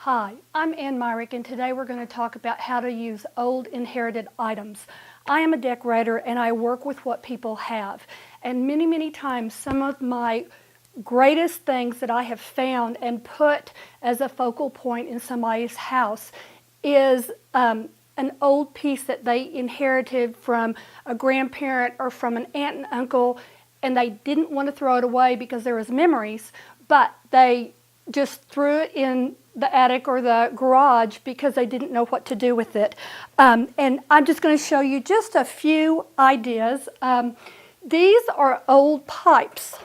Hi, I'm Myrick, and today we're going to talk about how to use old inherited items. I am a decorator and I work with what people have. And many times some of my greatest things that I have found and put as a focal point in somebody's house is an old piece that they inherited from a grandparent or from an aunt and uncle, and they didn't want to throw it away because there was memories, but they just threw it in the attic or the garage because they didn't know what to do with it. And I'm just going to show you just a few ideas. These are old pipes.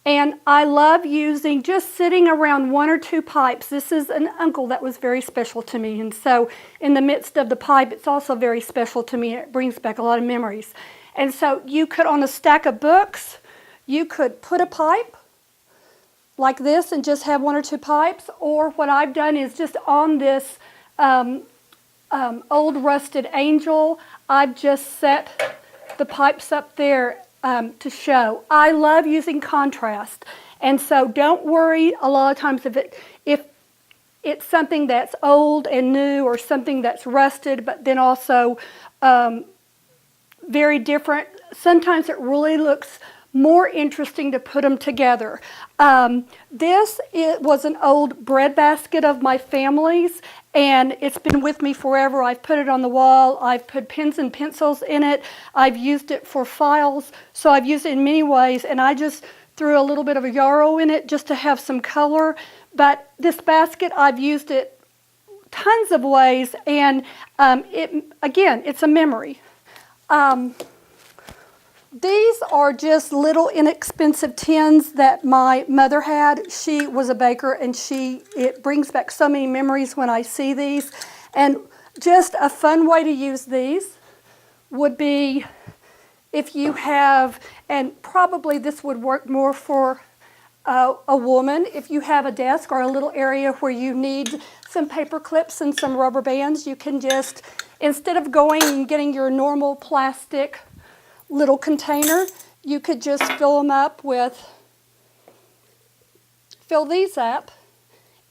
And I love using, just sitting around one or two pipes. This is an uncle that was very special to me. And so in the midst of the pipe, it's also very special to me. It brings back a lot of memories. And so you could, on a stack of books, you could put a pipe like this and just have one or two pipes. Or what I've done is just on this old rusted angel, I've just set the pipes up there to show. I love using contrast, and so don't worry a lot of times if it's something that's old and new or something that's rusted but then also very different. Sometimes it really looks more interesting to put them together. This was an old bread basket of my family's, and it's been with me forever. I've put it on the wall. I've put pens and pencils in it. I've used it for files, so I've used it in many ways, and I just threw a little bit of a yarrow in it just to have some color. But this basket, I've used it tons of ways, and again, it's a memory. These are just little inexpensive tins that my mother had. She was a baker, and it brings back so many memories when I see these. And just a fun way to use these would be if you have, and probably this would work more for a woman, if you have a desk or a little area where you need some paper clips and some rubber bands, you can just, instead of going and getting your normal plastic little container, you could just fill these up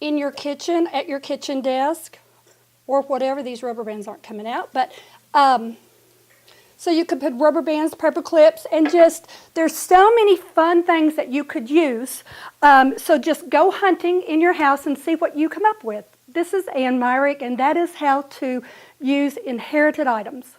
in your kitchen, at your kitchen desk, or whatever. These rubber bands aren't coming out, but so you could put rubber bands, paper clips, and just, there's so many fun things that you could use. So just go hunting in your house and see what you come up with. This is Myrick, and that is how to use inherited items.